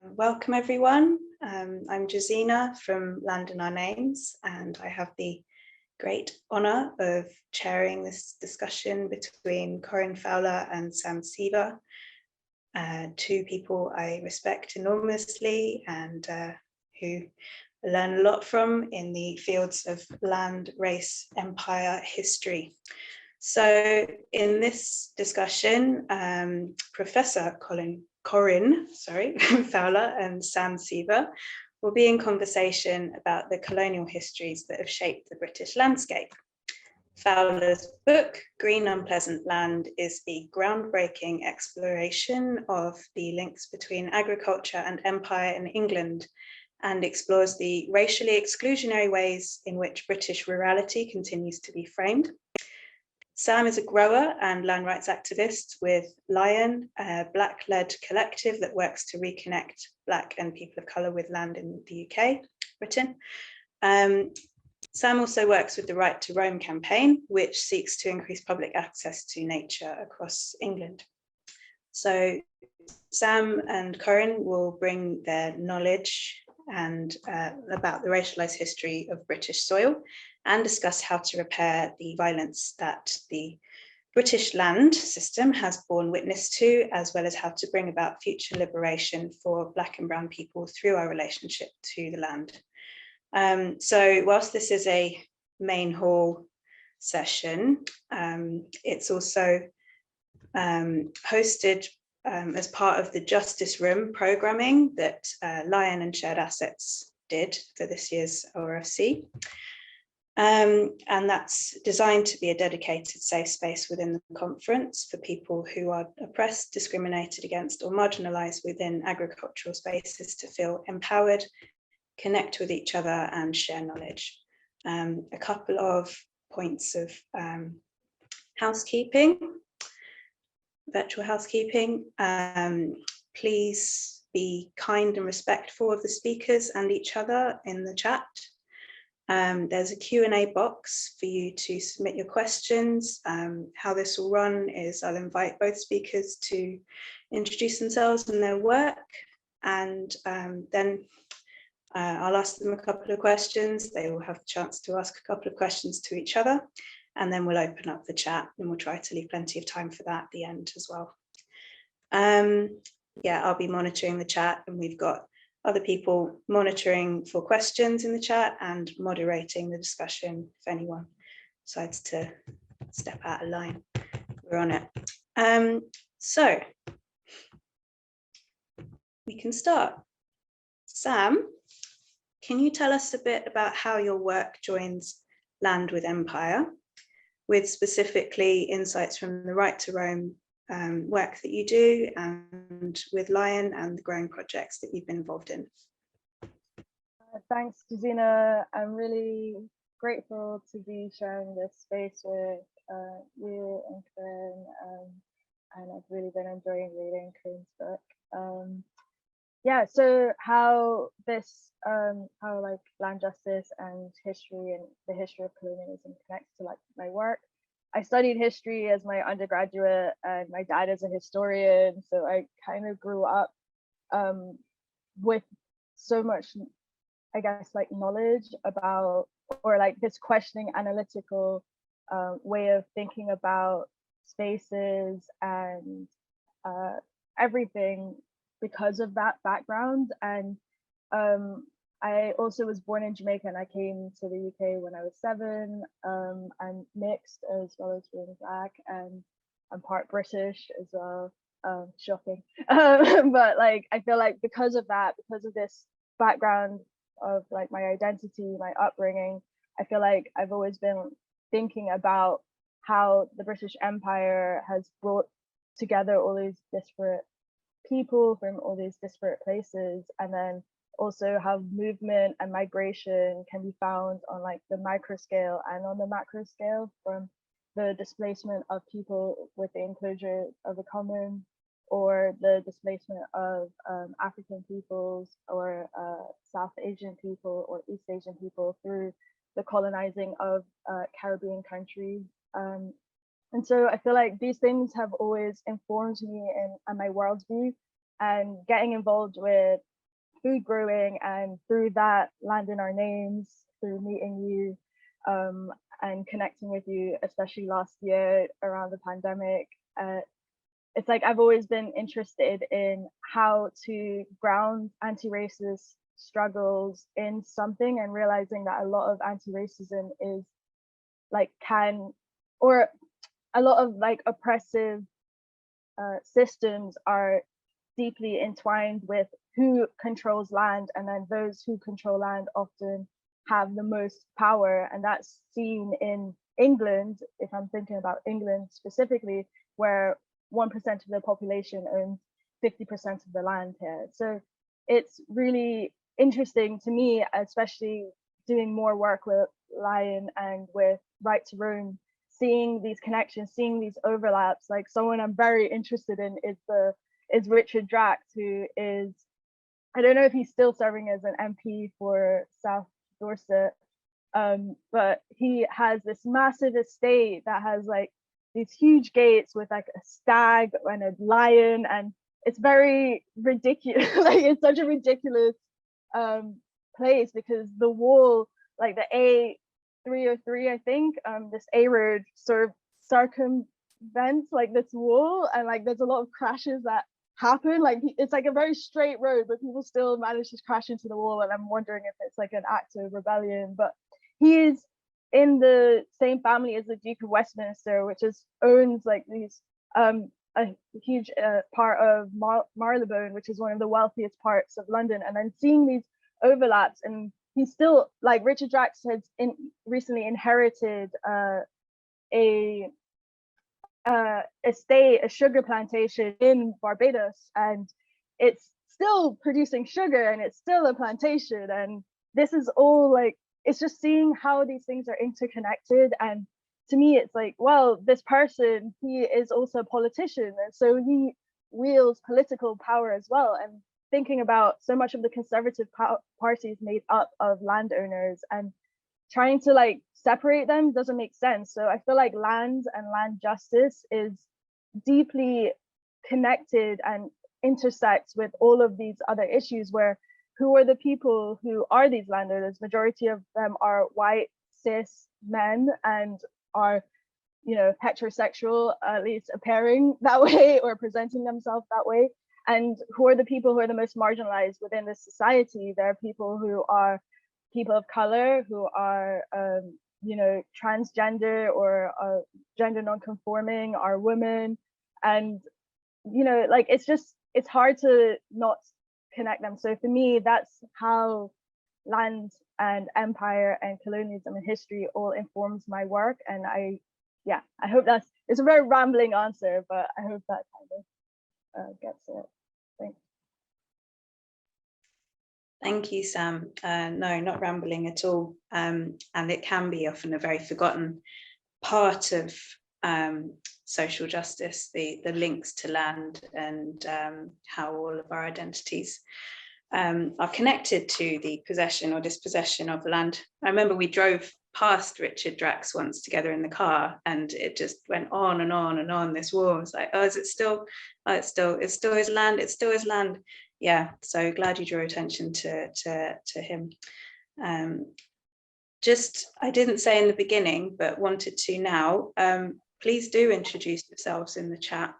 Welcome everyone. I'm Josina from Land in Our Names, and I have the great honour of chairing this discussion between Corinne Fowler and Siva, two people I respect enormously and who I learn a lot from in the fields of land, race, empire, history. So in this discussion, Professor Corinne Fowler and Siva will be in conversation about the colonial histories that have shaped the British landscape. Fowler's book, Green Unpleasant Land, is a groundbreaking exploration of the links between agriculture and empire in England and explores the racially exclusionary ways in which British rurality continues to be framed. Sam is a grower and land rights activist with Lion, a Black-led collective that works to reconnect Black and people of colour with land in the UK, Britain. Sam also works with the Right to Roam campaign, which seeks to increase public access to nature across England. So Sam and Corinne will bring their knowledge and about the racialised history of British soil and discuss how to repair the violence that the British land system has borne witness to, as well as how to bring about future liberation for Black and brown people through our relationship to the land. So whilst this is a main hall session, it's also hosted as part of the Justice Room programming that Lion and Shared Assets did for this year's ORFC. And that's designed to be a dedicated safe space within the conference for people who are oppressed, discriminated against, or marginalised within agricultural spaces to feel empowered, connect with each other and share knowledge. A couple of points of housekeeping, virtual housekeeping. Please be kind and respectful of the speakers and each other in the chat. There's a Q&A box for you to submit your questions. How this will run is I'll invite both speakers to introduce themselves and their work, and then I'll ask them a couple of questions. They will have the chance to ask a couple of questions to each other, and then we'll open up the chat and we'll try to leave plenty of time for that at the end as well. Yeah, I'll be monitoring the chat, and we've got other people monitoring for questions in the chat and moderating the discussion if anyone decides to step out of line. We're on it. So we can start. Sam, can you tell us a bit about how your work joins land with empire, with specifically insights from the Right to Roam work that you do, and with Lion and the growing projects that you've been involved in? Thanks, Josina. I'm really grateful to be sharing this space with you and Corinne, and I've really been enjoying reading Corinne's book. Yeah, so how like land justice and history and the history of colonialism connects to like my work. I studied history as my undergraduate, and my dad is a historian, so I kind of grew up with so much, I guess, like knowledge about, or like this questioning analytical way of thinking about spaces and everything because of that background. And I also was born in Jamaica, and I came to the UK when I was 7. I'm mixed as well as being Black, and I'm part British as well. Shocking. But like, I feel like because of that, because of this background of like my identity, my upbringing, I feel like I've always been thinking about how the British Empire has brought together all these disparate people from all these disparate places, and then also how movement and migration can be found on like the micro scale and on the macro scale, from the displacement of people with the enclosure of a common, or the displacement of African peoples, or South Asian people, or East Asian people through the colonizing of Caribbean countries. And so I feel like these things have always informed me and my worldview, and getting involved with food growing, and through that, land in our names, through meeting you and connecting with you, especially last year around the pandemic. It's like I've always been interested in how to ground anti-racist struggles in something, and realizing that a lot of anti-racism is like or a lot of like oppressive systems are deeply entwined with who controls land, and then those who control land often have the most power. And that's seen in England, if I'm thinking about England specifically, where 1% of the population owns 50% of the land here. So it's really interesting to me, especially doing more work with Lion and with Right to Roam, seeing these connections, seeing these overlaps. Like someone I'm very interested in is Richard Drax, who is, I don't know if he's still serving as an MP for South Dorset, but he has this massive estate that has like these huge gates with like a stag and a lion, and it's very ridiculous. Like it's such a ridiculous place, because the wall, like the A303, I think, this A road sort of circumvents like this wall, and like there's a lot of crashes that happen. Like it's like a very straight road, but people still manage to crash into the wall, and I'm wondering if it's like an act of rebellion. But he is in the same family as the Duke of Westminster, which owns like these a huge part of Marylebone, which is one of the wealthiest parts of London. And then seeing these overlaps, and he's still like, Richard Drax has recently inherited a estate, a sugar plantation in Barbados, and it's still producing sugar, and it's still a plantation. And this is all like, it's just seeing how these things are interconnected. And to me, it's like, well, this person, he is also a politician, and so he wields political power as well. And thinking about so much of the Conservative Party is made up of landowners, and trying to like separate them doesn't make sense. So I feel like land and land justice is deeply connected and intersects with all of these other issues, where who are the people who are these landowners? Majority of them are white, cis men, and are, you know, heterosexual, at least appearing that way or presenting themselves that way. And who are the people who are the most marginalized within this society? There are people who are people of color, who are, you know, transgender or gender non-conforming, are women. And, you know, like, it's hard to not connect them. So for me, that's how land and empire and colonialism and history all informs my work. And I hope it's a very rambling answer, but I hope that kind of gets it. Thanks. Thank you, Sam. No, not rambling at all. And it can be often a very forgotten part of social justice, the links to land, and how all of our identities are connected to the possession or dispossession of land. I remember we drove past Richard Drax once together in the car, and it just went on and on and on. This war was like, oh, is it still? Oh, it's still his land. It's still his land. Yeah. So glad you drew attention to him. Just, I didn't say in the beginning, but wanted to now. Please do introduce yourselves in the chat.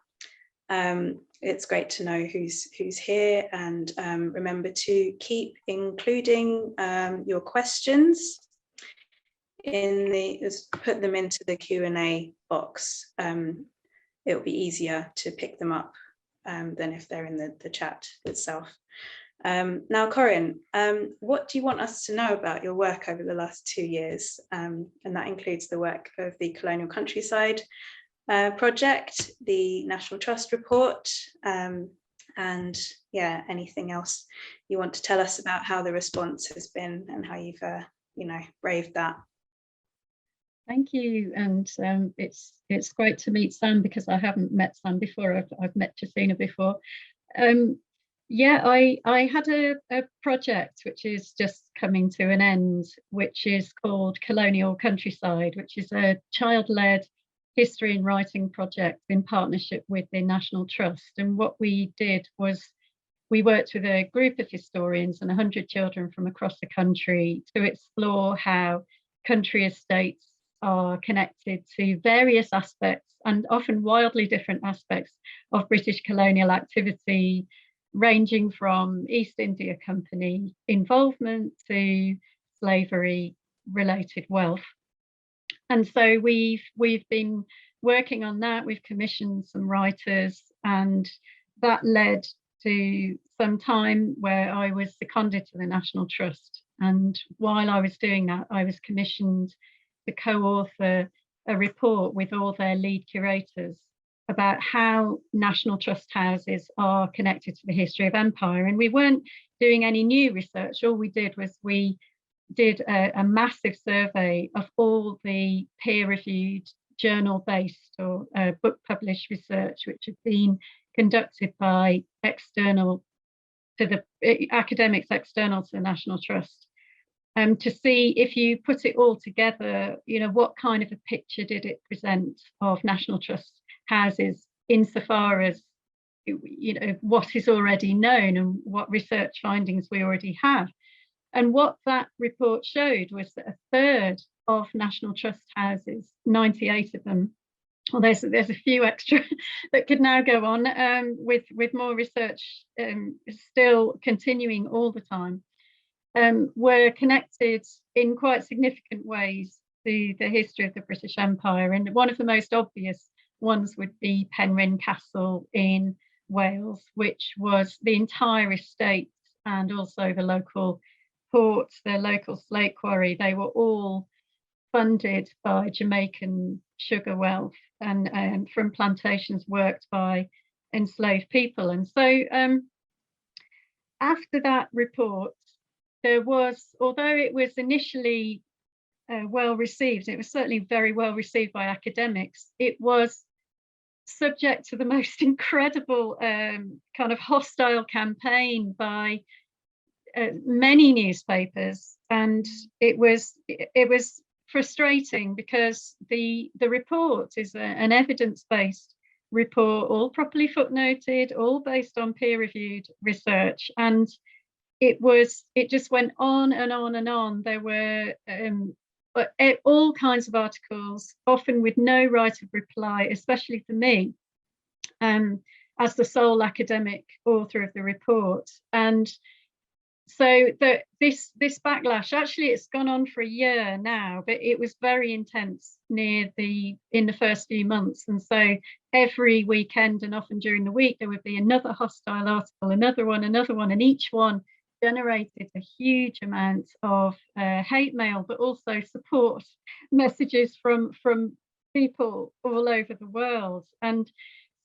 It's great to know who's here, and remember to keep including your questions put them into the Q&A box. It'll be easier to pick them up than if they're in the chat itself. Now, Corinne, what do you want us to know about your work over the last 2 years? And that includes the work of the Colonial Countryside project, the National Trust report, and yeah, anything else you want to tell us about how the response has been and how you've braved that. Thank you, and it's great to meet Sam, because I haven't met Sam before. I've met Josina before. Yeah, I had a project which is just coming to an end, which is called Colonial Countryside, which is a child-led history and writing project in partnership with the National Trust. And what we did was we worked with a group of historians and 100 children from across the country to explore how country estates are connected to various aspects, and often wildly different aspects, of British colonial activity, ranging from East India Company involvement to slavery related wealth. And so we've been working on that. We've commissioned some writers, and that led to some time where I was seconded to the National Trust. And while I was doing that, I was commissioned to co-author a report with all their lead curators about how National Trust houses are connected to the history of empire. And we weren't doing any new research. All we did was we did a massive survey of all the peer-reviewed journal-based or book published research which had been conducted by external to the academics external to the National Trust, to see, if you put it all together, you know, what kind of a picture did it present of National Trust houses insofar as, you know, what is already known and what research findings we already have. And what that report showed was that a third of National Trust houses, 98 of them, well, there's a few extra that could now go on with more research still continuing all the time, were connected in quite significant ways to the history of the British Empire. And one of the most obvious ones would be Penrhyn Castle in Wales, which was the entire estate and also the local port, the local slate quarry. They were all funded by Jamaican sugar wealth and from plantations worked by enslaved people. And so after that report, there was, although it was initially well received, it was certainly very well received by academics, it was subject to the most incredible kind of hostile campaign by many newspapers. And it was frustrating because the report is an evidence-based report, all properly footnoted, all based on peer-reviewed research, and it just went on and on and on. There were all kinds of articles, often with no right of reply, especially for me, as the sole academic author of the report. And so this backlash, actually it's gone on for a year now, but it was very intense in the first few months. And so every weekend and often during the week, there would be another hostile article, another one, and each one generated a huge amount of hate mail, but also support messages from people all over the world. And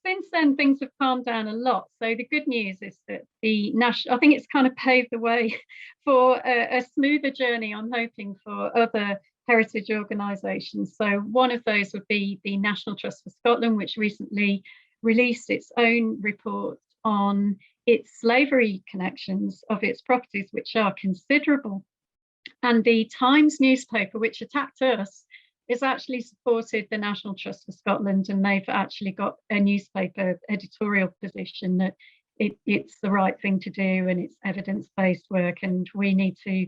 since then, things have calmed down a lot. So the good news is that I think it's kind of paved the way for a smoother journey, I'm hoping, for other heritage organisations. So one of those would be the National Trust for Scotland, which recently released its own report on its slavery connections of its properties, which are considerable. And the Times newspaper, which attacked us, is actually supported the National Trust for Scotland, and they've actually got a newspaper editorial position that it's the right thing to do and it's evidence-based work, and we need to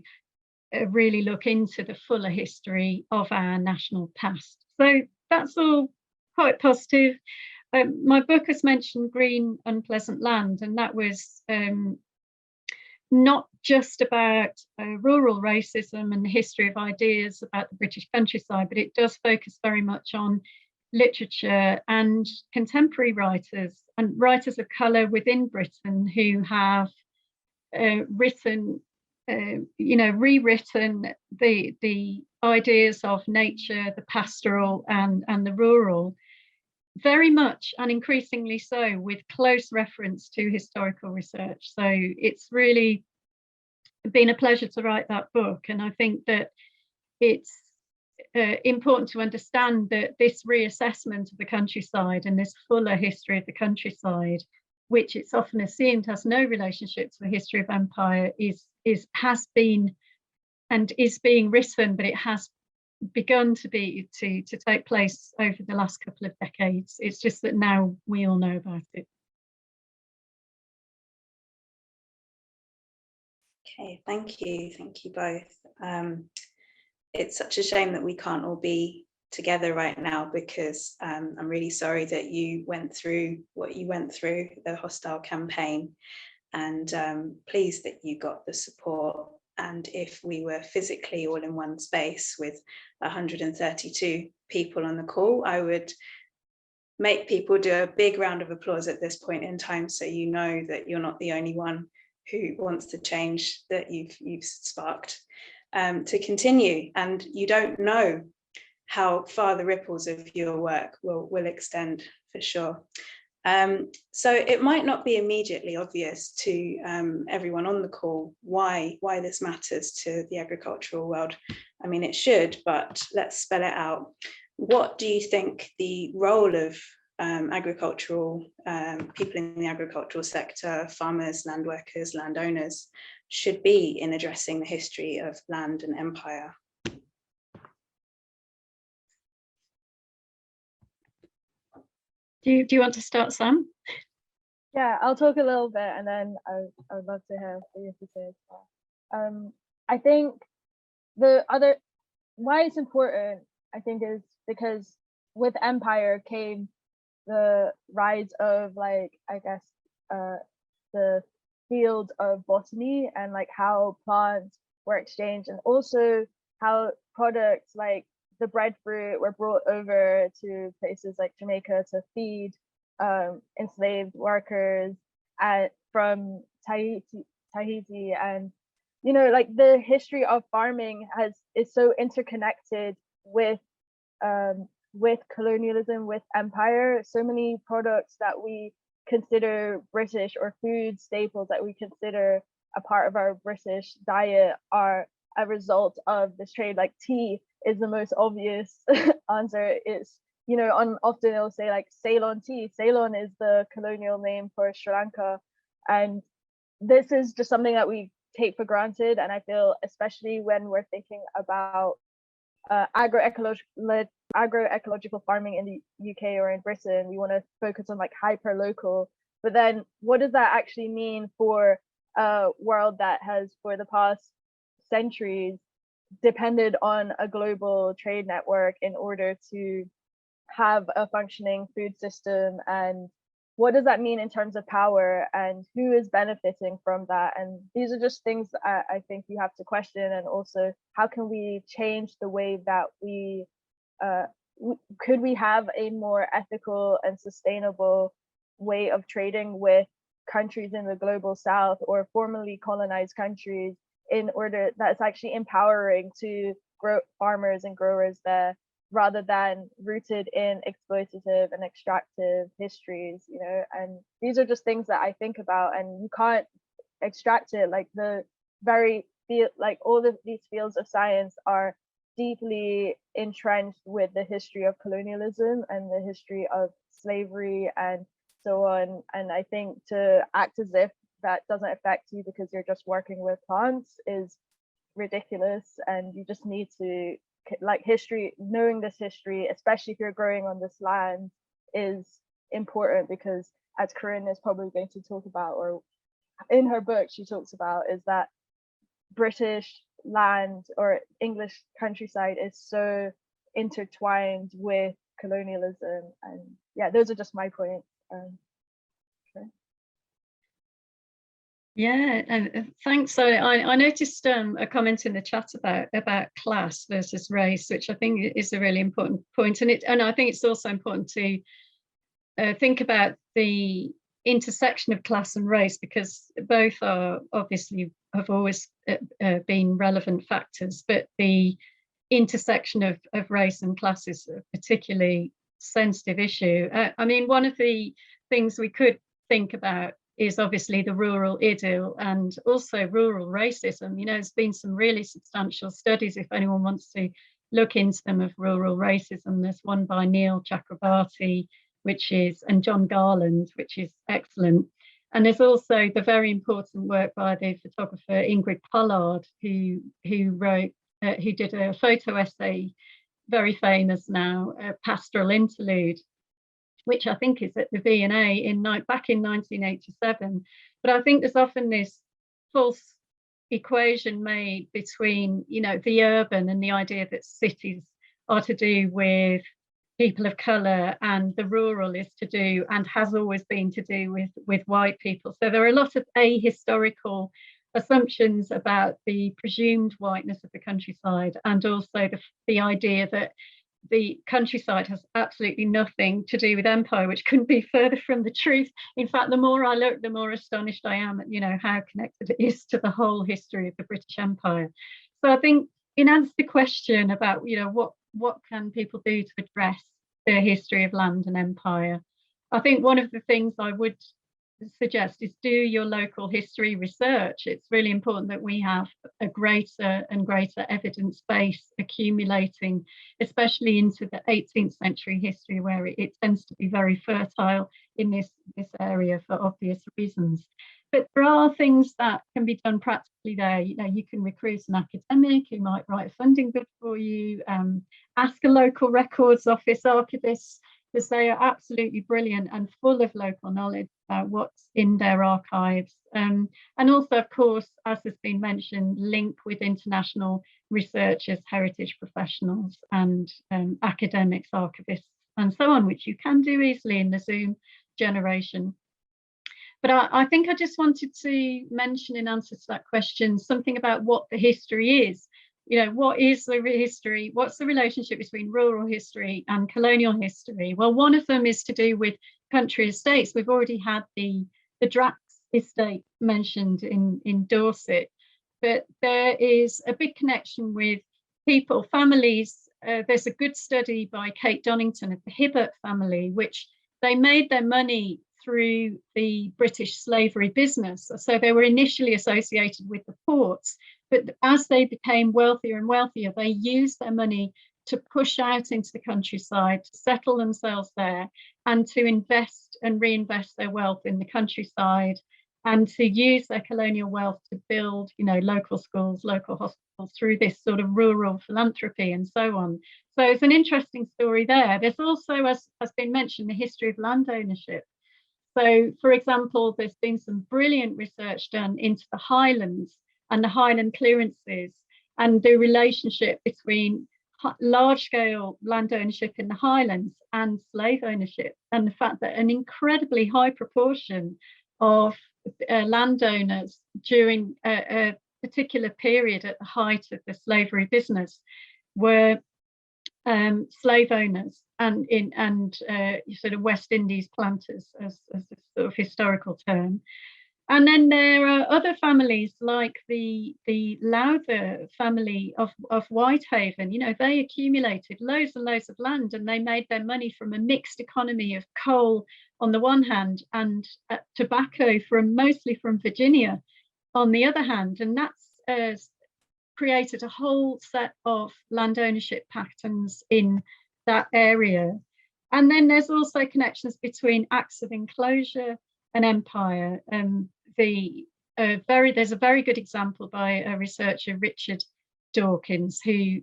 really look into the fuller history of our national past. So that's all quite positive. My book has mentioned green unpleasant land, and that was not just about rural racism and the history of ideas about the British countryside, but it does focus very much on literature and contemporary writers and writers of colour within Britain who have rewritten the ideas of nature, the pastoral and the rural, very much and increasingly so with close reference to historical research. So it's really been a pleasure to write that book, and I think that it's important to understand that this reassessment of the countryside and this fuller history of the countryside, which it's often assumed has no relationship to the history of empire, has been and is being written, but it has begun to take place over the last couple of decades. It's just that now we all know about it. Okay, thank you both. It's such a shame that we can't all be together right now, because I'm really sorry that you went through what you went through, the hostile campaign, and pleased that you got the support. And if we were physically all in one space with 132 people on the call, I would make people do a big round of applause at this point in time, so you know that you're not the only one who wants to change that you've sparked to continue. And you don't know how far the ripples of your work will extend, for sure. So it might not be immediately obvious to everyone on the call why this matters to the agricultural world. I mean, it should, but let's spell it out. What do you think the role of agricultural people in the agricultural sector, farmers, land workers, landowners, should be in addressing the history of land and empire? Do you want to start, Sam? Yeah, I'll talk a little bit, and then I would love to hear what you have to say as well. I think why it's important, I think, is because with empire came the rise of, like, I guess, the field of botany, and like how plants were exchanged, and also how products like the breadfruit were brought over to places like Jamaica to feed enslaved workers from Tahiti. And like the history of farming is so interconnected with colonialism, with empire. So many products that we consider British, or food staples that we consider a part of our British diet, are a result of this trade. Like tea is the most obvious answer. It's, often it'll say like Ceylon tea. Ceylon is the colonial name for Sri Lanka. And this is just something that we take for granted. And I feel, especially when we're thinking about agroecological farming in the UK or in Britain, we want to focus on like hyper local. But then what does that actually mean for a world that has, for the past centuries, depended on a global trade network in order to have a functioning food system? And what does that mean in terms of power, and who is benefiting from that? And these are just things that I think you have to question. And also, how can we change the way that we could we have a more ethical and sustainable way of trading with countries in the global south, or formerly colonized countries, in order that's actually empowering to farmers and growers there, rather than rooted in exploitative and extractive histories, And these are just things that I think about, and you can't extract it. Like all of these fields of science are deeply entrenched with the history of colonialism and the history of slavery and so on. And I think to act as if that doesn't affect you because you're just working with plants is ridiculous. And you just need to, like, knowing this history, especially if you're growing on this land, is important, because as Corinne is probably going to talk about, or in her book she talks about, is that British land or English countryside is so intertwined with colonialism. And yeah, those are just my points. Yeah, and thanks. So I noticed a comment in the chat about class versus race, which I think is a really important point. And I think it's also important to think about the intersection of class and race, because both are obviously have always been relevant factors, but the intersection of race and class is a particularly sensitive issue. I mean, one of the things we could think about is obviously the rural idyll, and also rural racism. There's been some really substantial studies, if anyone wants to look into them, of rural racism. There's one by Neil Chakrabarty, and John Garland, which is excellent. And there's also the very important work by the photographer Ingrid Pollard, who did a photo essay, very famous now, Pastoral Interlude, which I think is at the V&A back in 1987. But I think there's often this false equation made between, you know, the urban and the idea that cities are to do with people of colour and the rural is to do, and has always been to do, with white people. So there are a lot of ahistorical assumptions about the presumed whiteness of the countryside, and also the idea that the countryside has absolutely nothing to do with empire, which couldn't be further from the truth. In fact, the more I look, the more astonished I am at, you know, how connected it is to the whole history of the British Empire. So I think, in answer to the question about, you know, what can people do to address the history of land and empire, I think one of the things I would suggest is do your local history research. It's really important that we have a greater and greater evidence base accumulating, especially into the 18th century history, where it tends to be very fertile in this area for obvious reasons. But there are things that can be done practically there. You know, you can recruit an academic who might write a funding bid for you, ask a local records office archivist, because they are absolutely brilliant and full of local knowledge about what's in their archives. And also, of course, as has been mentioned, link with international researchers, heritage professionals and academics, archivists and so on, which you can do easily in the Zoom generation. But I think I just wanted to mention, in answer to that question, something about what the history is. You know, what is the history? What's the relationship between rural history and colonial history? Well, one of them is to do with country estates. We've already had the Drax estate mentioned in Dorset, but there is a big connection with people, families. There's a good study by Kate Donington of the Hibbert family, which they made their money through the British slavery business. So they were initially associated with the ports, but as they became wealthier and wealthier, they used their money to push out into the countryside, to settle themselves there, and to invest and reinvest their wealth in the countryside, and to use their colonial wealth to build, you know, local schools, local hospitals, through this sort of rural philanthropy and so on. So it's an interesting story there. There's also, as has been mentioned, the history of land ownership. So, for example, there's been some brilliant research done into the Highlands and the Highland clearances, and the relationship between large-scale land ownership in the Highlands and slave ownership, and the fact that an incredibly high proportion of landowners during a particular period at the height of the slavery business were slave owners and sort of West Indies planters, as a sort of historical term. And then there are other families like the Lowther family of Whitehaven. You know, they accumulated loads and loads of land, and they made their money from a mixed economy of coal on the one hand and tobacco mostly from Virginia on the other hand. And that's created a whole set of land ownership patterns in that area. And then there's also connections between acts of enclosure and empire. There's a very good example by a researcher, Richard Dawkins, who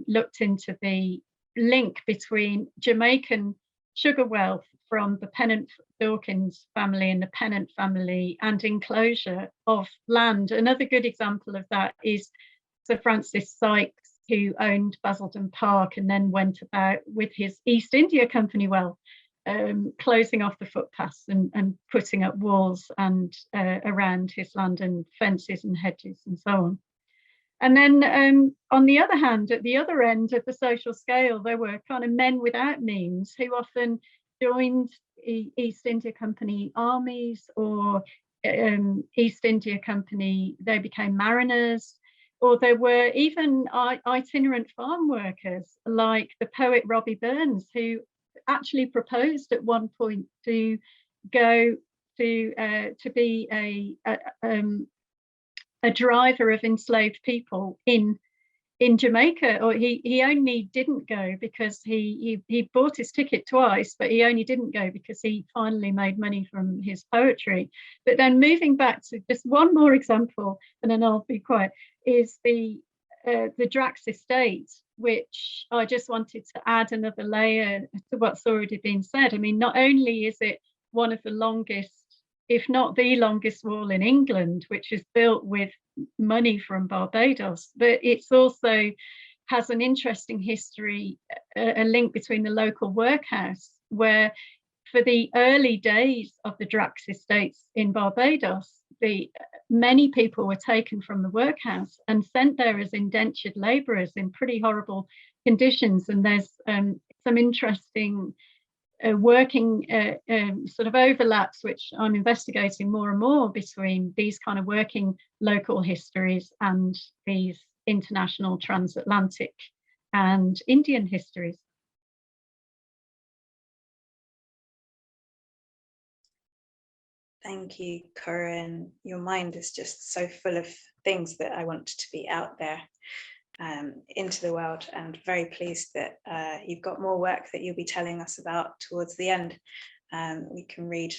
looked into the link between Jamaican sugar wealth from the Pennant Dawkins family and the Pennant family and enclosure of land. Another good example of that is Sir Francis Sykes, who owned Basildon Park and then went about with his East India Company wealth, closing off the footpaths and putting up walls and around his land, and fences and hedges and so on. And then on the other hand, at the other end of the social scale, there were kind of men without means who often joined East India Company armies or East India Company, they became mariners, or there were even itinerant farm workers like the poet Robbie Burns, who actually proposed at one point to go to be a driver of enslaved people in Jamaica, or he only didn't go because he bought his ticket twice, but he only didn't go because he finally made money from his poetry. But then moving back to just one more example, and then I'll be quiet, is the Drax estate, which I just wanted to add another layer to what's already been said. I mean, not only is it one of the longest if not the longest wall in England, which is built with money from Barbados. But it's also has an interesting history, a link between the local workhouse, where for the early days of the Drax estates in Barbados, many people were taken from the workhouse and sent there as indentured labourers in pretty horrible conditions. And there's some interesting working sort of overlaps, which I'm investigating more and more, between these kind of working local histories and these international transatlantic and Indian histories. Thank you, Corinne. Your mind is just so full of things that I want to be out there into the world, and very pleased that you've got more work that you'll be telling us about towards the end. We can read.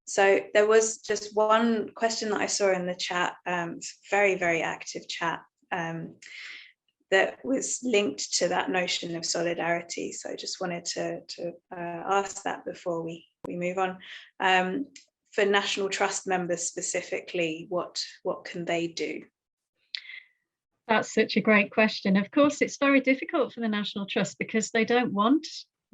So there was just one question that I saw in the chat, very, very active chat, that was linked to that notion of solidarity. So I just wanted to ask that before we move on. For National Trust members specifically, what can they do? That's such a great question. Of course, it's very difficult for the National Trust because they don't want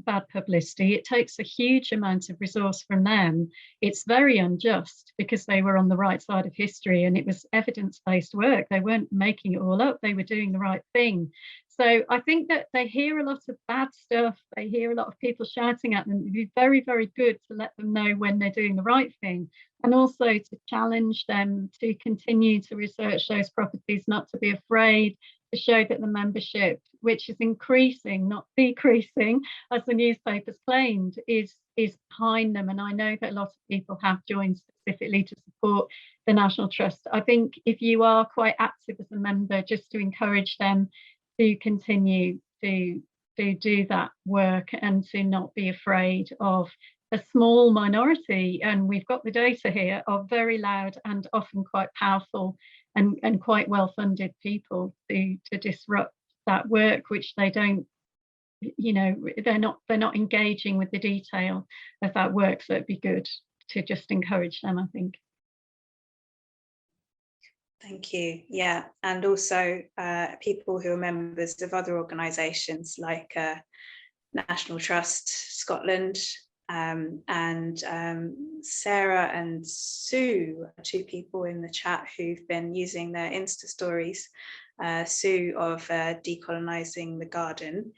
bad publicity. It takes a huge amount of resource from them. It's very unjust because they were on the right side of history and it was evidence-based work. They weren't making it all up. They were doing the right thing. So I think that they hear a lot of bad stuff. They hear a lot of people shouting at them. It'd be very, very good to let them know when they're doing the right thing, and also to challenge them to continue to research those properties, not to be afraid, to show that the membership, which is increasing, not decreasing, as the newspapers claimed, is behind them. And I know that a lot of people have joined specifically to support the National Trust. I think if you are quite active as a member, just to encourage them to continue to do that work and to not be afraid of a small minority, and we've got the data here, of very loud and often quite powerful and quite well-funded people to disrupt that work, which they don't, you know, they're not engaging with the detail of that work. So it'd be good to just encourage them, I think. Thank you. Yeah, and also people who are members of other organisations like National Trust Scotland, and Sarah and Sue, two people in the chat who've been using their Insta stories, Sue of Decolonising the Garden,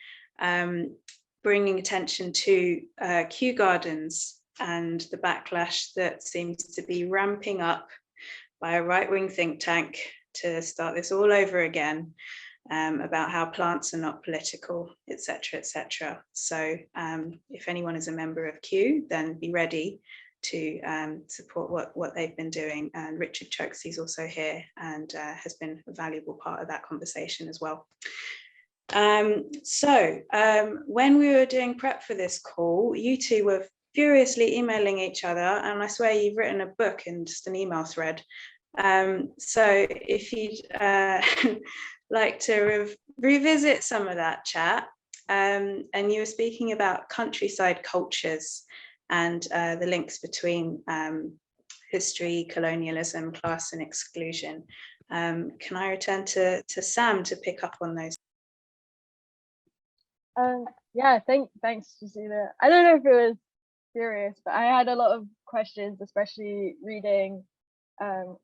bringing attention to Kew Gardens and the backlash that seems to be ramping up by a right-wing think tank to start this all over again, about how plants are not political, etc., etc. So if anyone is a member of Kew, then be ready to support what they've been doing. And Richard Chokes is also here and has been a valuable part of that conversation as well. So when we were doing prep for this call, you two were furiously emailing each other, and I swear you've written a book in just an email thread. So if you'd like to revisit some of that chat, and you were speaking about countryside cultures and the links between history, colonialism, class and exclusion. Can I return to Sam to pick up on those? Yeah, thanks, Josina. I don't know if it was serious, but I had a lot of questions, especially reading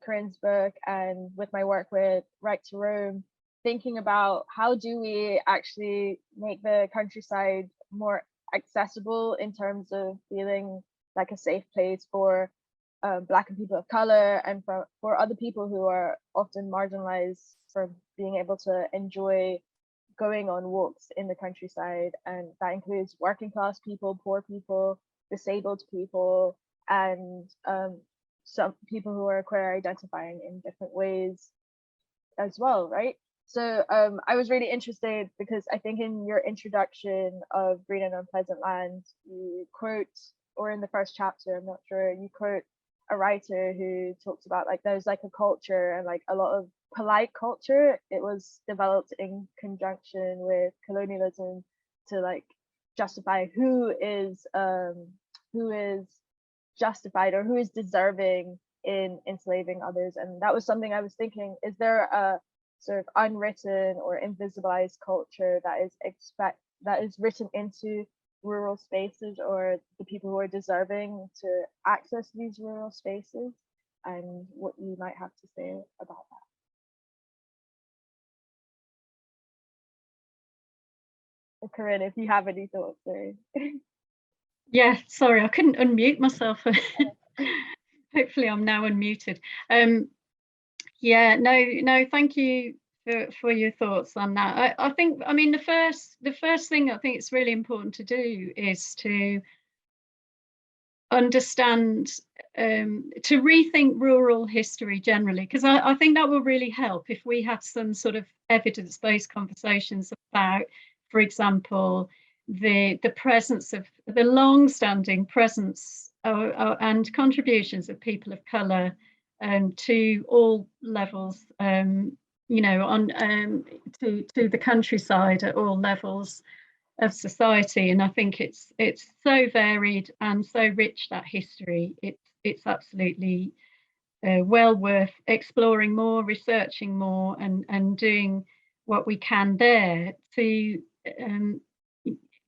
Corinne's book and with my work with Right to Roam, thinking about how do we actually make the countryside more accessible in terms of feeling like a safe place for Black and people of color, and for other people who are often marginalized, for being able to enjoy going on walks in the countryside. And that includes working class people, poor people, disabled people, and some people who are queer identifying in different ways as well, right? So I was really interested because I think in your introduction of Green and Unpleasant Land, you quote, or in the first chapter, I'm not sure, you quote a writer who talks about like there's like a culture and like a lot of polite culture. It was developed in conjunction with colonialism to like justify who is justified or who is deserving in enslaving others. And that was something I was thinking, is there a sort of unwritten or invisibilized culture that is written into rural spaces, or the people who are deserving to access these rural spaces, and what you might have to say about that? Or Corinne, if you have any thoughts. Sorry. Yeah, sorry, I couldn't unmute myself. Hopefully I'm now unmuted. Yeah, no, thank you for your thoughts on that. I think, I mean, the first thing I think it's really important to do is to understand, to rethink rural history generally, because I think that will really help if we have some sort of evidence-based conversations about, for example, the presence of the long-standing presence and contributions of people of colour to all levels, you know, on to the countryside at all levels of society. And I think it's so varied and so rich, that history. It's absolutely well worth exploring more, researching more, and doing what we can there to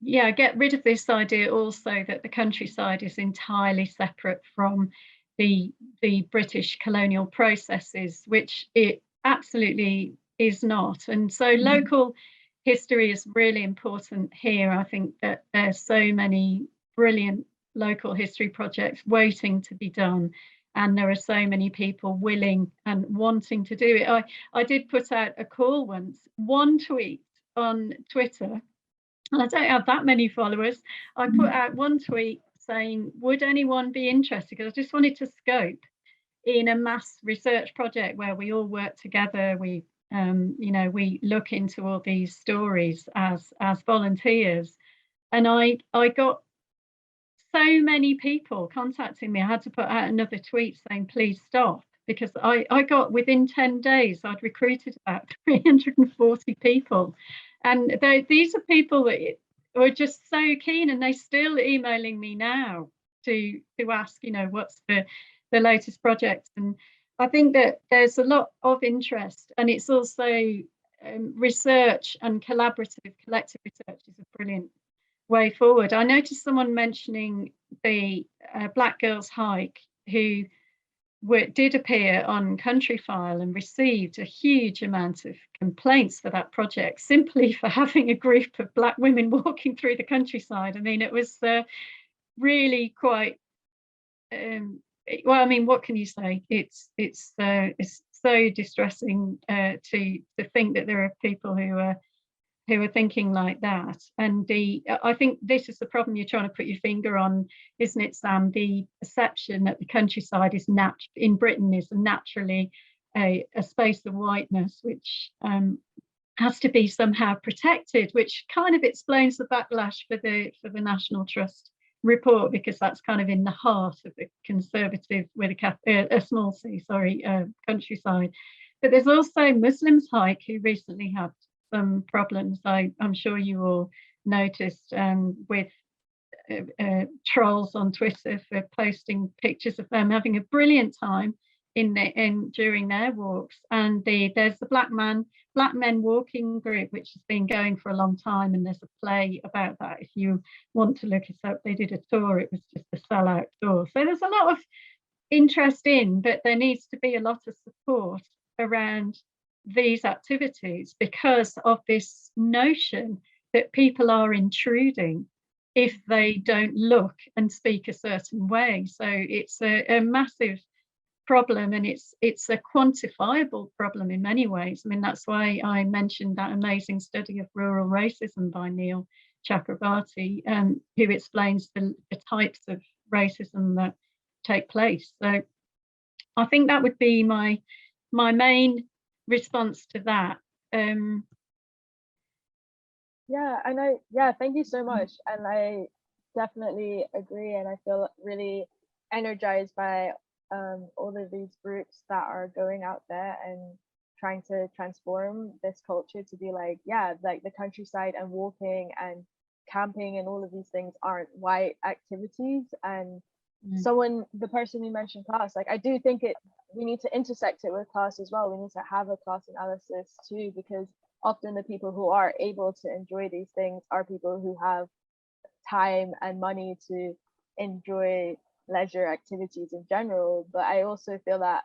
yeah, get rid of this idea also that the countryside is entirely separate from the British colonial processes, which it absolutely is not. And so local history is really important here. I think that there's so many brilliant local history projects waiting to be done, and there are so many people willing and wanting to do it. I did put out a call once, one tweet on Twitter, and I don't have that many followers. I put out one tweet saying, would anyone be interested? Because I just wanted to scope in a mass research project where we all work together. We, you know, we look into all these stories as volunteers. And I got so many people contacting me. I had to put out another tweet saying, please stop, because I got, within 10 days, I'd recruited about 340 people. And these are people that were just so keen, and they're still emailing me now to ask, you know, what's the latest project. And I think that there's a lot of interest, and it's also research and collaborative, collective research is a brilliant way forward. I noticed someone mentioning the Black Girls Hike, who did appear on Countryfile and received a huge amount of complaints for that project, simply for having a group of Black women walking through the countryside. I mean, it was really quite, well, I mean, what can you say? It's so distressing to think that there are people who are thinking like that. And I think this is the problem you're trying to put your finger on, isn't it, Sam? The perception that the countryside is in Britain is naturally a space of whiteness, which has to be somehow protected, which kind of explains the backlash for the National Trust report, because that's kind of in the heart of the conservative, with a small c, sorry, countryside. But there's also Muslims Hike, who recently had some problems. I'm sure you all noticed with trolls on Twitter for posting pictures of them having a brilliant time during their walks. And there's the Black Men Walking group, which has been going for a long time, and there's a play about that if you want to look it up. They did a tour, it was just a sellout tour. So there's a lot of interest in, but there needs to be a lot of support around these activities, because of this notion that people are intruding if they don't look and speak a certain way. So it's a massive problem, and it's a quantifiable problem in many ways. I mean, that's why I mentioned that amazing study of rural racism by Neil Chakrabarty, who explains the types of racism that take place. So I think that would be my main response to that. Thank you so much. And I definitely agree, and I feel really energized by all of these groups that are going out there and trying to transform this culture to be like, yeah, like the countryside and walking and camping and all of these things aren't white activities, and the person who mentioned class, like I do think we need to intersect it with class as well. We need to have a class analysis too, because often the people who are able to enjoy these things are people who have time and money to enjoy leisure activities in general. But I also feel that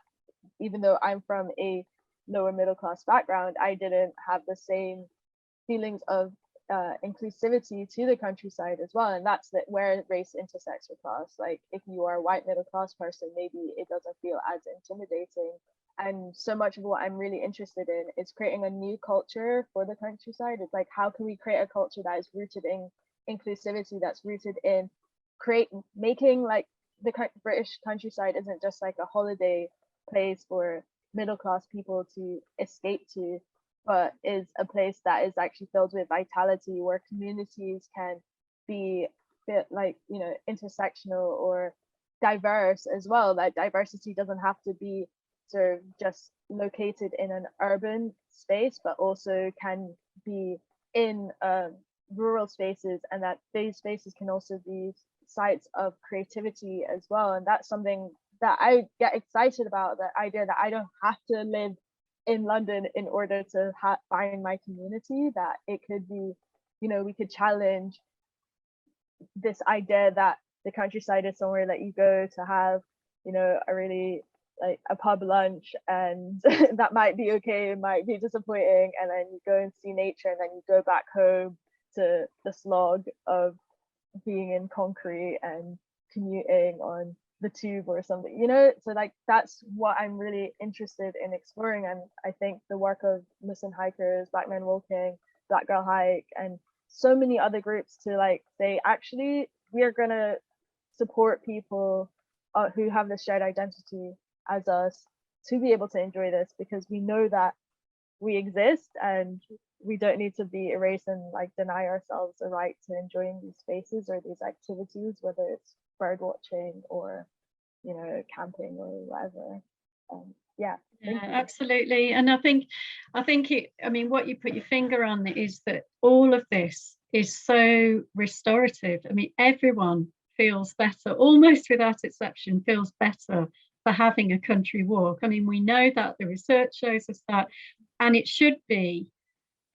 even though I'm from a lower middle class background, I didn't have the same feelings of inclusivity to the countryside as well. And that's where race intersects with class. Like if you are a white middle class person, maybe it doesn't feel as intimidating. And so much of what I'm really interested in is creating a new culture for the countryside. It's like, how can we create a culture that is rooted in inclusivity, that's rooted in making like the British countryside isn't just like a holiday place for middle class people to escape to, but is a place that is actually filled with vitality, where communities can be like, you know, intersectional or diverse as well. That diversity doesn't have to be sort of just located in an urban space, but also can be in rural spaces, and that these spaces can also be sites of creativity as well. And that's something that I get excited about, the idea that I don't have to live in London in order to find my community, that it could be, you know, we could challenge this idea that the countryside is somewhere that you go to have, you know, a really like a pub lunch, and that might be okay, it might be disappointing, and then you go and see nature, and then you go back home to the slog of being in concrete and commuting on the tube or something, you know. So like that's what I'm really interested in exploring. And I think the work of Muslim hikers, Black Men Walking, Black Girl Hike, and so many other groups to like say, actually we are going to support people who have this shared identity as us to be able to enjoy this, because we know that we exist and we don't need to be erased and like deny ourselves the right to enjoying these spaces or these activities, whether it's bird watching or, you know, camping or whatever. Yeah, absolutely. And I think I mean, what you put your finger on is that all of this is so restorative. I mean, everyone feels better, almost without exception, feels better for having a country walk. I mean, we know that, the research shows us that, and it should be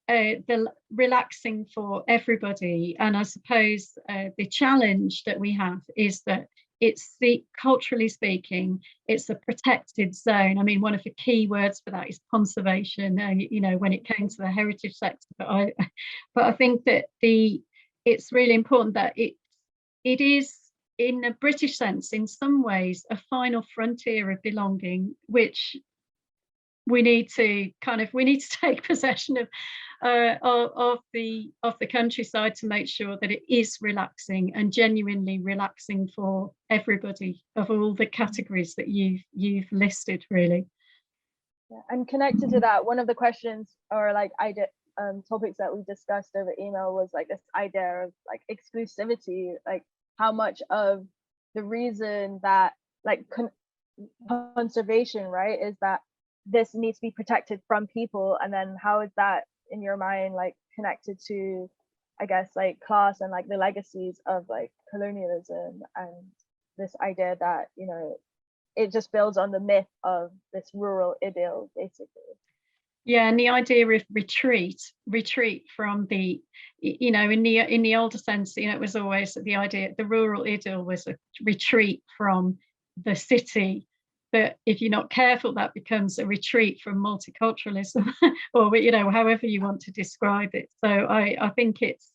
the relaxing for everybody. And I suppose the challenge that we have is that it's culturally speaking, it's a protected zone. I mean, one of the key words for that is conservation, you know, when it came to the heritage sector. But I think that it's really important that it is, in a British sense, in some ways, a final frontier of belonging, which we need to take possession of the countryside to make sure that it is relaxing and genuinely relaxing for everybody of all the categories that you've listed, really. Yeah, and connected to that, one of the questions or like topics that we discussed over email was like this idea of like exclusivity, like how much of the reason that like conservation, right, is that this needs to be protected from people, and then how is that in your mind like connected to, I guess, like class and like the legacies of like colonialism and this idea that, you know, it just builds on the myth of this rural idyll basically. Yeah, and the idea of retreat from the, you know, in the older sense, you know, it was always the idea the rural idyll was a retreat from the city. But if you're not careful, that becomes a retreat from multiculturalism, or, you know, however you want to describe it. So I think it's,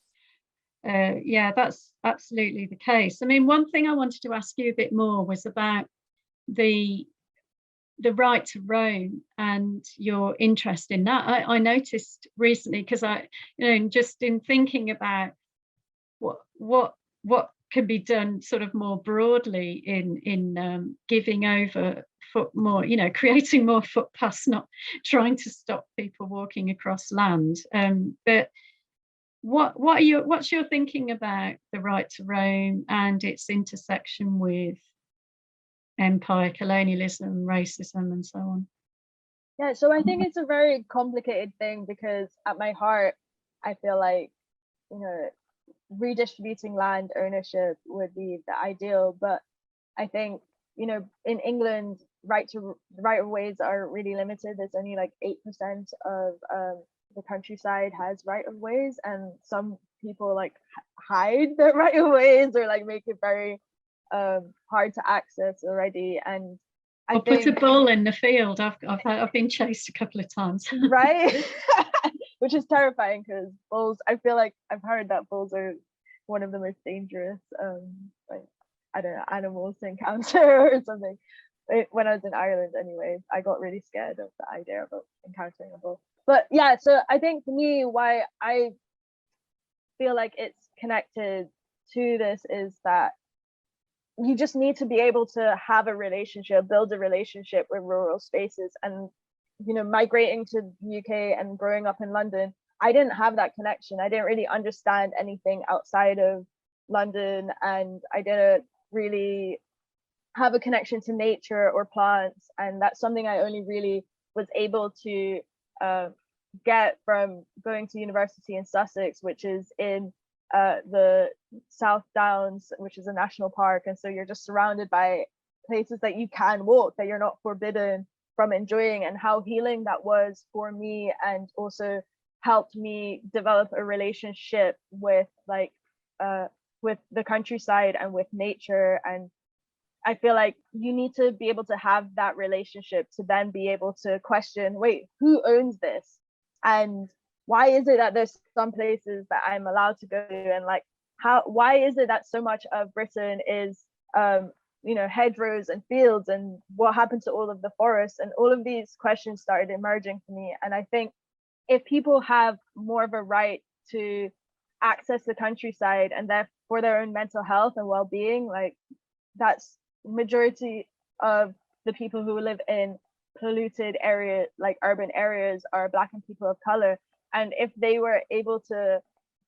yeah, that's absolutely the case. I mean, one thing I wanted to ask you a bit more was about the right to roam and your interest in that. I noticed recently, because you know, just in thinking about what can be done sort of more broadly in giving over more, you know, creating more footpaths, not trying to stop people walking across land. But what's your thinking about the right to roam and its intersection with empire, colonialism, racism, and so on? Yeah, so I think it's a very complicated thing, because at my heart, I feel like, you know, redistributing land ownership would be the ideal, but I think, you know, in England, right of ways are really limited. There's only like 8% of the countryside has right of ways, and some people like hide their right of ways or like make it very hard to access already. And I think put a bull in the field. I've been chased a couple of times. Right. Which is terrifying, because bulls, I feel like I've heard that bulls are one of the most dangerous like, I don't know, animals to encounter or something. When I was in Ireland anyway, I got really scared of the idea of encountering a bull. But yeah, so I think for me, why I feel like it's connected to this is that you just need to be able to have a relationship, build a relationship with rural spaces. And, you know, migrating to the UK and growing up in London, I didn't have that connection. I didn't really understand anything outside of London, and I didn't really have a connection to nature or plants. And that's something I only really was able to get from going to university in Sussex, which is in the South Downs, which is a national park. And so you're just surrounded by places that you can walk, that you're not forbidden from enjoying, and how healing that was for me, and also helped me develop a relationship with like with the countryside and with nature. And I feel like you need to be able to have that relationship to then be able to question, wait, who owns this? And why is it that there's some places that I'm allowed to go to? And like, why is it that so much of Britain is, you know, hedgerows and fields, and what happened to all of the forests? And all of these questions started emerging for me. And I think if people have more of a right to access the countryside, and that for their own mental health and well-being, like that's majority of the people who live in polluted areas, like urban areas, are Black and people of color. And if they were able to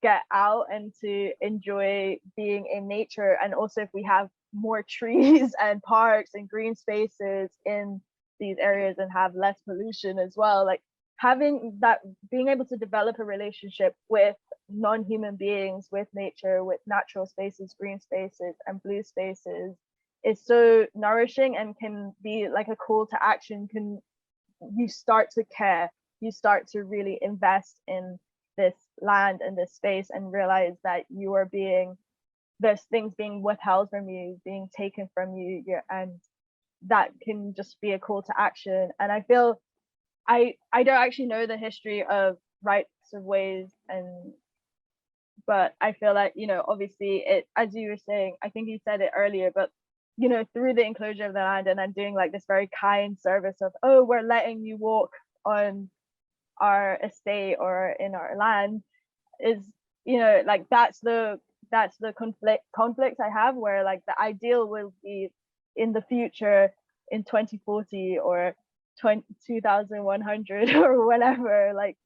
get out and to enjoy being in nature, and also if we have more trees and parks and green spaces in these areas and have less pollution as well, like having that, being able to develop a relationship with non-human beings, with nature, with natural spaces, green spaces and blue spaces, is so nourishing, and can be like a call to action. You start to care, you start to really invest in this land and this space, and realize that you are there's things being withheld from you, being taken from you, and that can just be a call to action. And I feel I don't actually know the history of rights of ways, but I feel like, you know, obviously it, as you were saying, I think you said it earlier, but you know, through the enclosure of the land, and then doing like this very kind service of, oh, we're letting you walk on our estate or in our land, is, you know, like that's the conflict I have, where like the ideal will be in the future, in 2040 or 2100 or whatever, like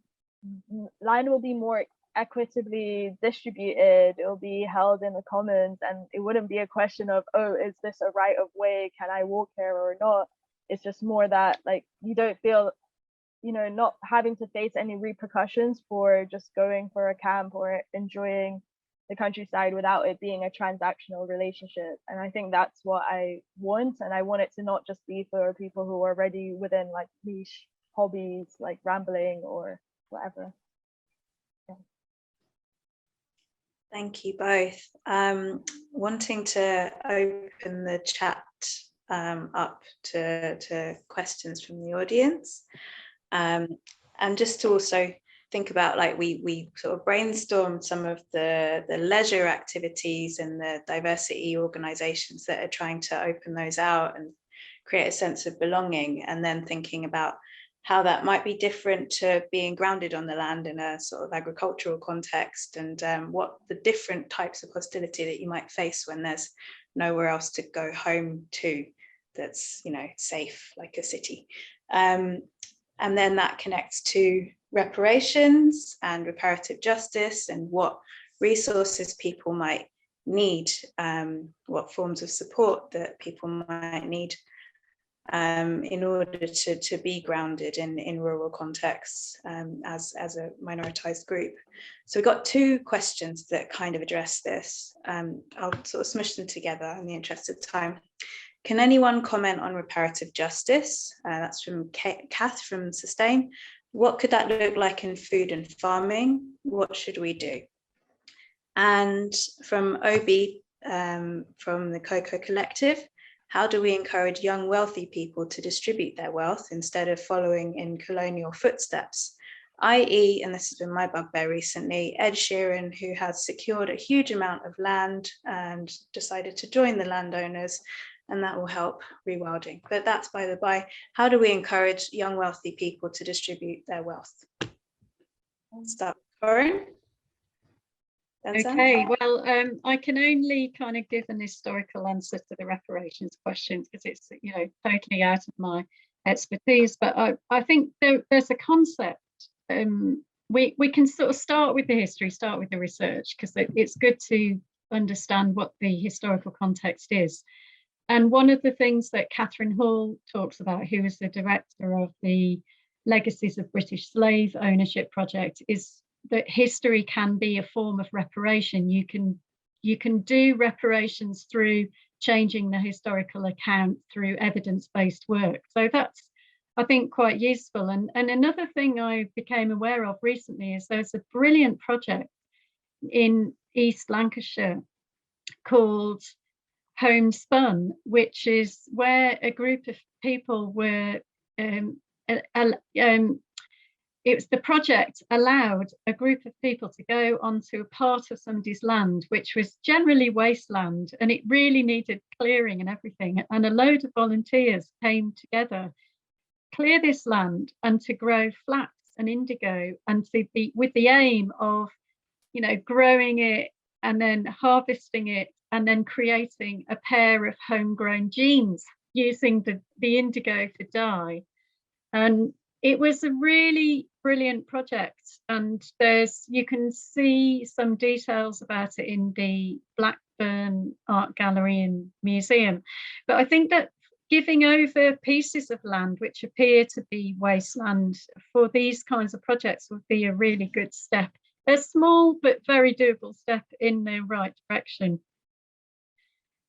land will be more equitably distributed, it'll be held in the commons, and it wouldn't be a question of, oh, is this a right of way, can I walk here or not? It's just more that like you don't feel, you know, not having to face any repercussions for just going for a camp or enjoying the countryside without it being a transactional relationship. And I think that's what I want, and I want it to not just be for people who are already within like niche hobbies like rambling or whatever. Thank you both. Wanting to open the chat up to questions from the audience, and just to also think about, like, we sort of brainstormed some of the leisure activities and the diversity organizations that are trying to open those out and create a sense of belonging, and then thinking about how that might be different to being grounded on the land in a sort of agricultural context, and what the different types of hostility that you might face when there's nowhere else to go home to that's, you know, safe like a city. And then that connects to reparations and reparative justice, and what resources people might need, what forms of support that people might need in order to be grounded in rural contexts as a minoritized group. So we've got two questions that kind of address this. I'll sort of smush them together in the interest of time. Can anyone comment on reparative justice? That's from Kath from Sustain. What could that look like in food and farming? What should we do? And from Obi, from the Cocoa Collective, how do we encourage young wealthy people to distribute their wealth instead of following in colonial footsteps? i.e., and this has been my bugbear recently, Ed Sheeran, who has secured a huge amount of land and decided to join the landowners, and that will help rewilding. But that's by the by. How do we encourage young wealthy people to distribute their wealth? Start, Corinne. Okay, well, I can only kind of give an historical answer to the reparations question because it's, you know, totally out of my expertise. But I think there's a concept. We can sort of start with the history, start with the research, because it's good to understand what the historical context is. And one of the things that Catherine Hall talks about, who is the director of the Legacies of British Slave Ownership Project, is that history can be a form of reparation. You can do reparations through changing the historical account through evidence-based work. So that's, I think, quite useful. And another thing I became aware of recently is there's a brilliant project in East Lancashire called Homespun, which is where a group of people were it was the project allowed a group of people to go onto a part of somebody's land which was generally wasteland, and it really needed clearing and everything, and a load of volunteers came together, clear this land and to grow flax and indigo, and to be with the aim of, you know, growing it and then harvesting it and then creating a pair of homegrown jeans using the indigo for dye. And it was a really brilliant project, and you can see some details about it in the Blackburn Art Gallery and Museum. But I think that giving over pieces of land which appear to be wasteland for these kinds of projects would be a really good step, a small but very doable step in the right direction.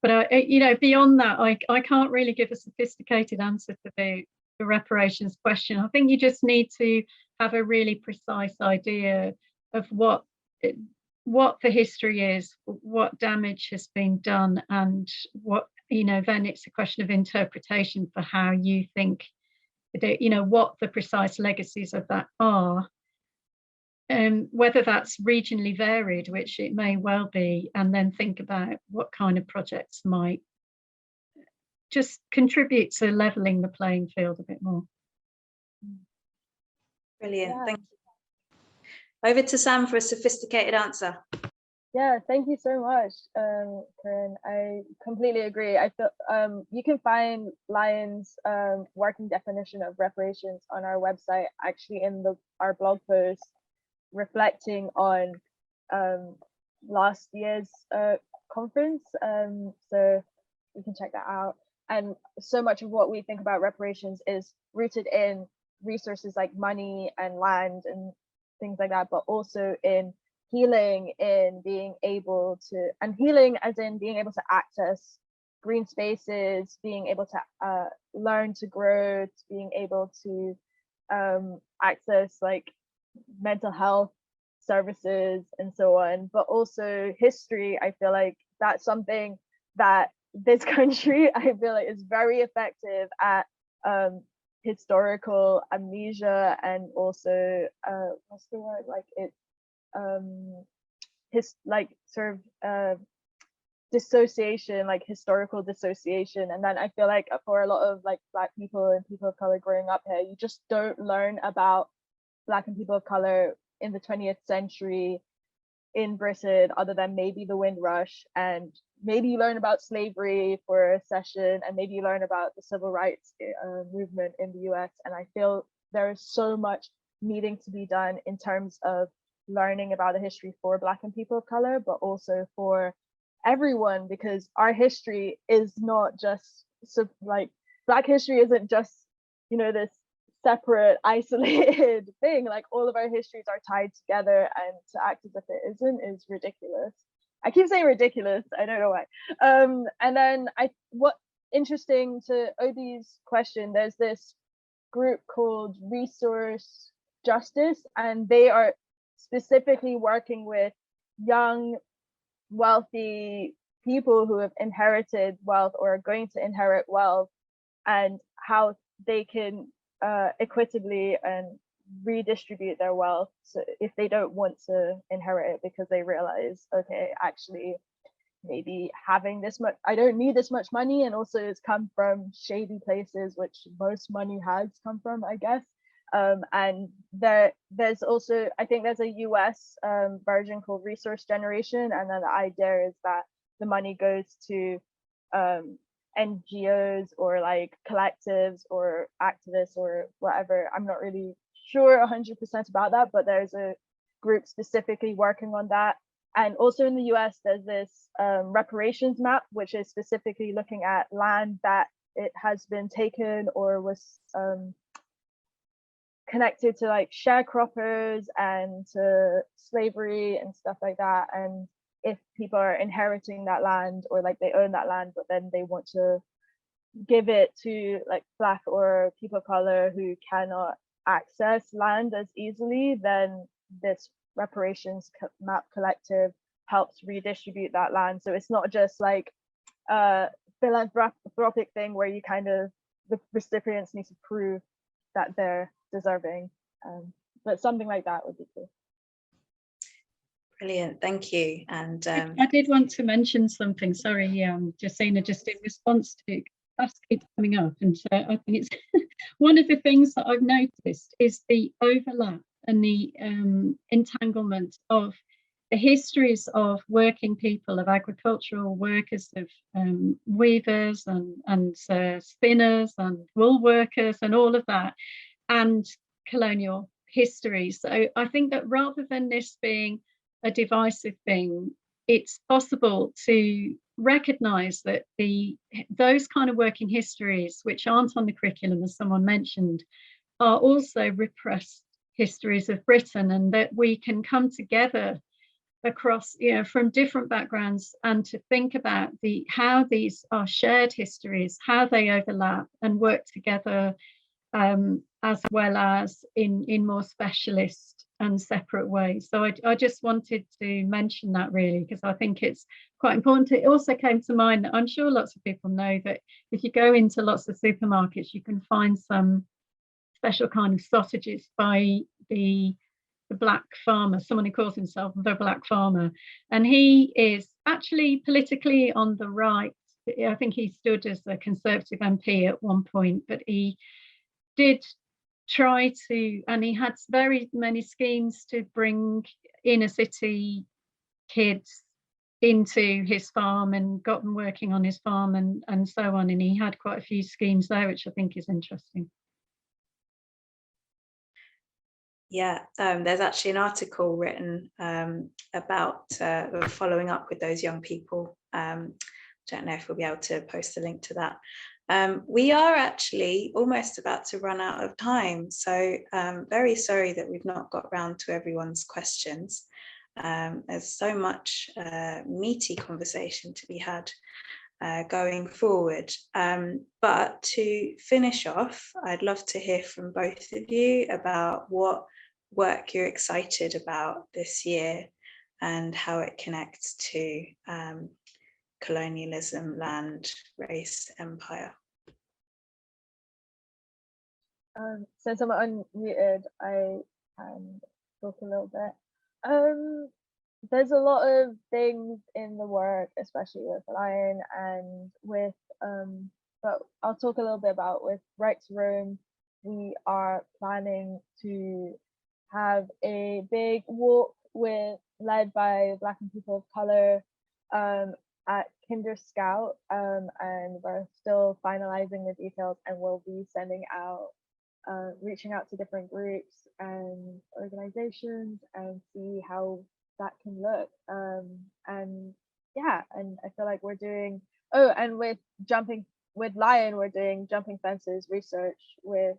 But you know, beyond that, I can't really give a sophisticated answer to the reparations question. I think you just need to have a really precise idea of what the history is, what damage has been done, and what, you know, then it's a question of interpretation for how you think that, you know, what the precise legacies of that are. Whether that's regionally varied, which it may well be, and then think about what kind of projects might just contribute to leveling the playing field a bit more. Brilliant, yeah. Thank you. Over to Sam for a sophisticated answer. Yeah, thank you so much, Corinne. I completely agree. I feel you can find Lion's working definition of reparations on our website, actually in our blog post reflecting on last year's conference. So you can check that out. And so much of what we think about reparations is rooted in resources like money and land and things like that, but also in healing, in being able to, and healing as in being able to access green spaces, being able to learn to grow, to being able to access like mental health services and so on. But also history, I feel like that's something that this country, I feel like, is very effective at historical amnesia, and also what's the word, like it dissociation, like historical dissociation. And then I feel like for a lot of like Black people and people of color growing up here, you just don't learn about Black and people of color in the 20th century in Britain, other than maybe the Windrush, and maybe you learn about slavery for a session, and maybe you learn about the civil rights movement in the US. And I feel there is so much needing to be done in terms of learning about the history for Black and people of color, but also for everyone, because our history is not just like Black history isn't just, you know, this separate, isolated thing. Like all of our histories are tied together, and to act as if it isn't is ridiculous. I keep saying ridiculous, I don't know why. And then what interesting to Obi's question, there's this group called Resource Justice, and they are specifically working with young, wealthy people who have inherited wealth or are going to inherit wealth, and how they can equitably and redistribute their wealth, so if they don't want to inherit it because they realize, okay, actually maybe having this much, I don't need this much money, and also it's come from shady places, which most money has come from, I guess. And there's also, I think there's a US version called Resource Generation, and then the idea is that the money goes to NGOs or like collectives or activists or whatever. I'm not really sure 100% about that, but there's a group specifically working on that. And also in the US, there's this reparations map, which is specifically looking at land that it has been taken or was connected to like sharecroppers and to slavery and stuff like that. And if people are inheriting that land or like they own that land, but then they want to give it to like Black or people of color who cannot access land as easily, then this reparations map collective helps redistribute that land. So it's not just like a philanthropic thing where you kind of, the recipients need to prove that they're deserving, but something like that would be cool. Brilliant, thank you. And I did want to mention something, sorry, Josina, just in response to that keeps coming up, and I think it's one of the things that I've noticed is the overlap and the entanglement of the histories of working people, of agricultural workers, of weavers and spinners and wool workers and all of that, and colonial history. So I think that rather than this being a divisive thing, it's possible to recognise that those kind of working histories, which aren't on the curriculum, as someone mentioned, are also repressed histories of Britain, and that we can come together across, you know, from different backgrounds, and to think about how these are shared histories, how they overlap and work together, as well as in more specialist and separate ways. So I just wanted to mention that, really, because I think it's quite important. It also came to mind that I'm sure lots of people know that if you go into lots of supermarkets, you can find some special kind of sausages by the Black farmer, someone who calls himself the Black farmer, and he is actually politically on the right. I think he stood as a Conservative MP at one point, but he did try to, and he had very many schemes to bring inner city kids into his farm and got them working on his farm and so on, and he had quite a few schemes there, which I think is interesting. Yeah, there's actually an article written about following up with those young people. I don't know if we'll be able to post a link to that. We are actually almost about to run out of time, so very sorry that we've not got round to everyone's questions. There's so much meaty conversation to be had going forward. But to finish off, I'd love to hear from both of you about what work you're excited about this year and how it connects to colonialism, land, race, empire. Since I'm unmuted, I can talk a little bit. There's a lot of things in the work, especially with Lion and with, but I'll talk a little bit about with Right to Roam. We are planning to have a big walk led by Black and people of color at Kinder Scout, and we're still finalizing the details, and we'll be sending out, reaching out to different groups and organizations and see how that can look. And yeah, and I feel like we're doing, and with jumping with Lion, we're doing jumping fences research with,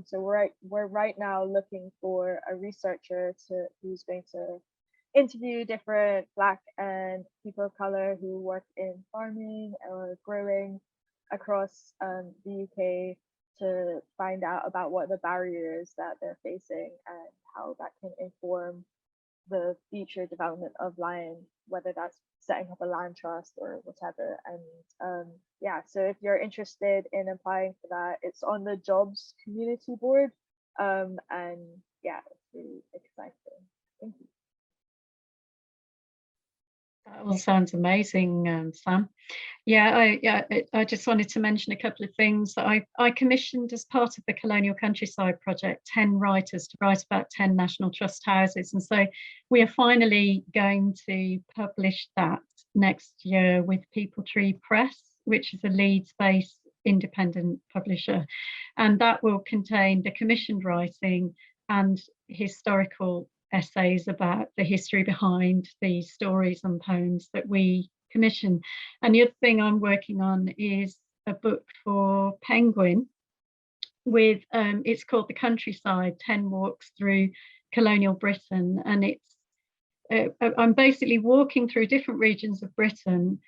so we're right now looking for a researcher who's going to interview different Black and people of color who work in farming or growing across the UK to find out about what the barriers that they're facing and how that can inform the future development of Lion, whether that's setting up a land trust or whatever. And yeah, so if you're interested in applying for that, it's on the jobs community board. And yeah, it's really exciting. Thank you. That all sounds amazing, Sam. Yeah, I just wanted to mention a couple of things that I commissioned as part of the Colonial Countryside project, 10 writers to write about 10 National Trust houses. And so we are finally going to publish that next year with People Tree Press, which is a Leeds-based independent publisher. And that will contain the commissioned writing and historical essays about the history behind the stories and poems that we commission. And the other thing I'm working on is a book for Penguin with it's called The Countryside, 10 Walks Through Colonial Britain. And it's I'm basically walking through different regions of Britain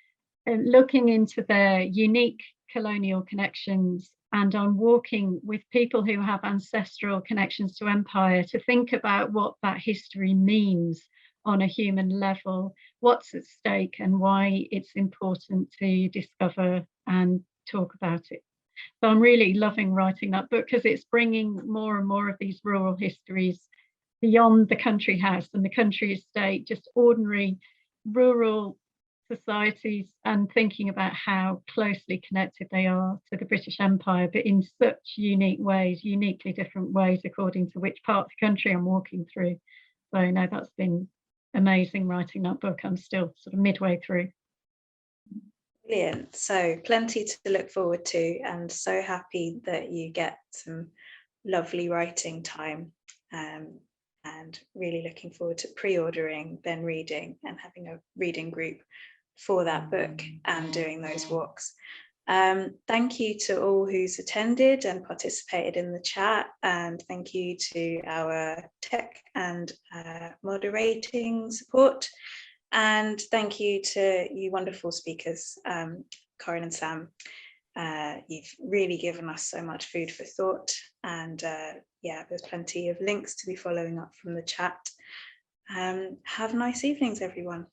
and looking into their unique colonial connections, and I'm walking with people who have ancestral connections to empire to think about what that history means on a human level, what's at stake and why it's important to discover and talk about it. So I'm really loving writing that book because it's bringing more and more of these rural histories beyond the country house and the country estate, just ordinary rural societies, and thinking about how closely connected they are to the British Empire, but in such unique ways, uniquely different ways, according to which part of the country I'm walking through. So no, that's been amazing writing that book. I'm still sort of midway through. Brilliant. So plenty to look forward to, and so happy that you get some lovely writing time, and really looking forward to pre-ordering, then reading, and having a reading group for that book and doing those walks. Thank you to all who's attended and participated in the chat, and thank you to our tech and moderating support, and thank you to you wonderful speakers, Corinne and Sam. You've really given us so much food for thought, and yeah, there's plenty of links to be following up from the chat. Have nice evenings, everyone.